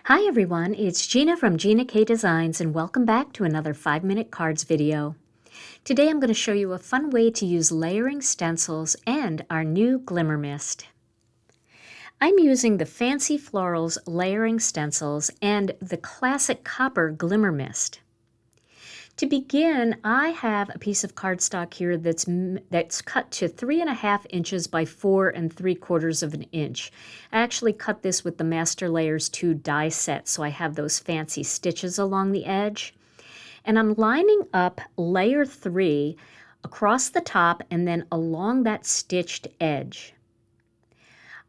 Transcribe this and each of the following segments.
Hi everyone, it's Gina from Gina K Designs and welcome back to another 5-minute cards video. Today I'm going to show you a fun way to use layering stencils and our new Glimmer Mist. I'm using the Fancy Florals layering stencils and the classic copper Glimmer Mist. To begin, I have a piece of cardstock here that's cut to 3.5 inches by 4 3/4 of an inch. I actually cut this with the Master Layers 2 die set, so I have those fancy stitches along the edge. And I'm lining up layer 3 across the top and then along that stitched edge.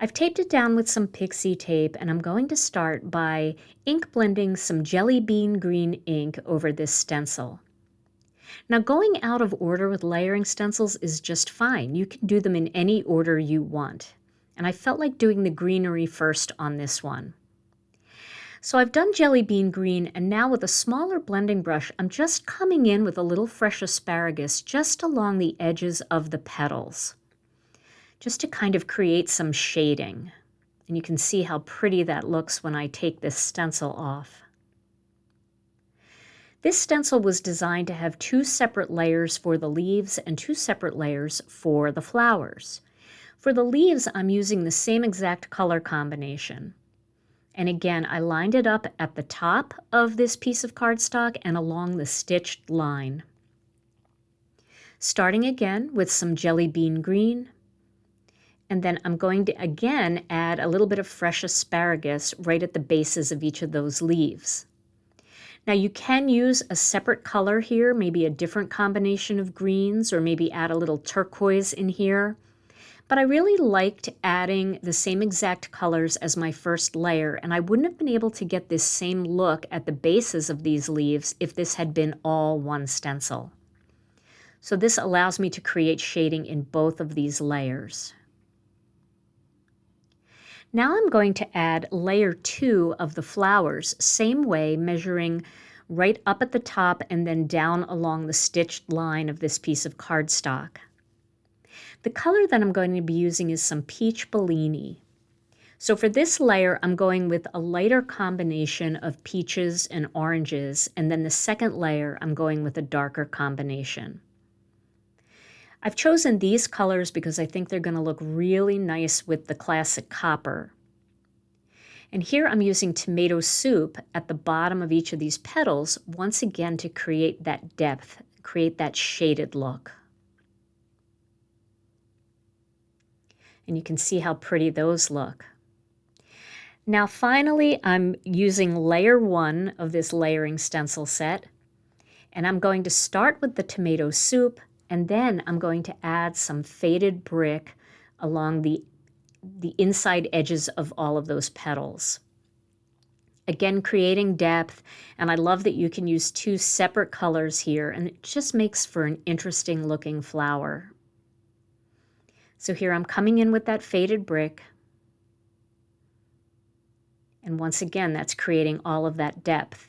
I've taped it down with some pixie tape, and I'm going to start by ink blending some jelly bean green ink over this stencil. Now, going out of order with layering stencils is just fine. You can do them in any order you want. And I felt like doing the greenery first on this one. So I've done jelly bean green, and now with a smaller blending brush, I'm just coming in with a little fresh asparagus just along the edges of the petals, just to kind of create some shading. And you can see how pretty that looks when I take this stencil off. This stencil was designed to have 2 separate layers for the leaves and 2 separate layers for the flowers. For the leaves, I'm using the same exact color combination. And again, I lined it up at the top of this piece of cardstock and along the stitched line. Starting again with some jelly bean green. And then I'm going to again add a little bit of fresh asparagus right at the bases of each of those leaves. Now you can use a separate color here, maybe a different combination of greens, or maybe add a little turquoise in here. But I really liked adding the same exact colors as my first layer, and I wouldn't have been able to get this same look at the bases of these leaves if this had been all one stencil. So this allows me to create shading in both of these layers. Now I'm going to add layer 2 of the flowers, same way, measuring right up at the top and then down along the stitched line of this piece of cardstock. The color that I'm going to be using is some peach Bellini. So for this layer, I'm going with a lighter combination of peaches and oranges, and then the second layer, I'm going with a darker combination. I've chosen these colors because I think they're going to look really nice with the classic copper. And here I'm using tomato soup at the bottom of each of these petals, once again to create that depth, create that shaded look. And you can see how pretty those look. Now finally, I'm using layer 1 of this layering stencil set, and I'm going to start with the tomato soup, and then I'm going to add some faded brick along the inside edges of all of those petals. Again, creating depth, and I love that you can use 2 separate colors here, and it just makes for an interesting looking flower. So here I'm coming in with that faded brick, and once again, that's creating all of that depth.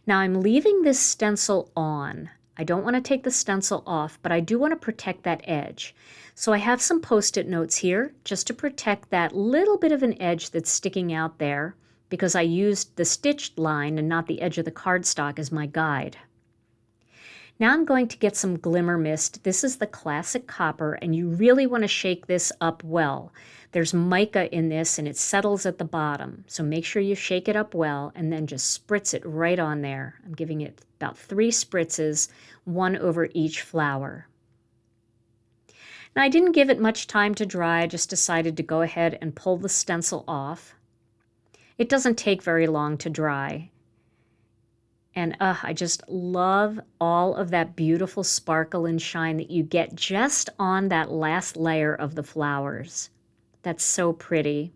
Now I'm leaving this stencil on. I don't want to take the stencil off, but I do want to protect that edge. So I have some Post-it notes here just to protect that little bit of an edge that's sticking out there, because I used the stitched line and not the edge of the cardstock as my guide. Now I'm going to get some Glimmer Mist. This is the classic copper, and you really want to shake this up well. There's mica in this, and it settles at the bottom. So make sure you shake it up well, and then just spritz it right on there. I'm giving it about 3 spritzes, 1 over each flower. Now I didn't give it much time to dry. I just decided to go ahead and pull the stencil off. It doesn't take very long to dry. And I just love all of that beautiful sparkle and shine that you get just on that last layer of the flowers. That's so pretty.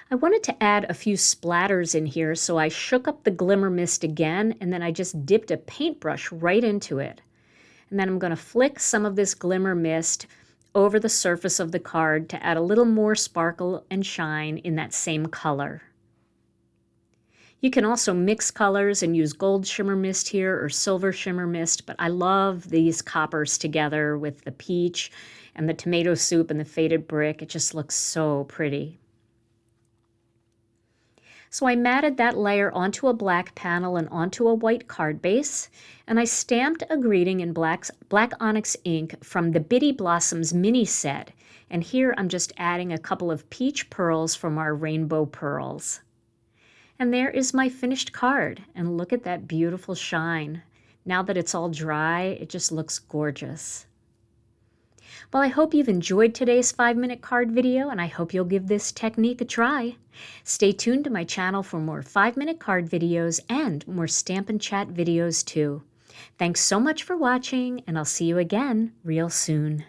I wanted to add a few splatters in here, so I shook up the Glimmer Mist again, and then I just dipped a paintbrush right into it. And then I'm going to flick some of this Glimmer Mist over the surface of the card to add a little more sparkle and shine in that same color. You can also mix colors and use gold shimmer mist here or silver shimmer mist, but I love these coppers together with the peach and the tomato soup and the faded brick. It just looks so pretty. So I matted that layer onto a black panel and onto a white card base, and I stamped a greeting in black Onyx ink from the Bitty Blossoms mini set, and here I'm just adding a couple of peach pearls from our rainbow pearls. And there is my finished card, and look at that beautiful shine. Now that it's all dry, it just looks gorgeous. Well, I hope you've enjoyed today's 5-minute card video, and I hope you'll give this technique a try. Stay tuned to my channel for more 5-minute card videos and more Stampin' Chat videos too. Thanks so much for watching, and I'll see you again real soon.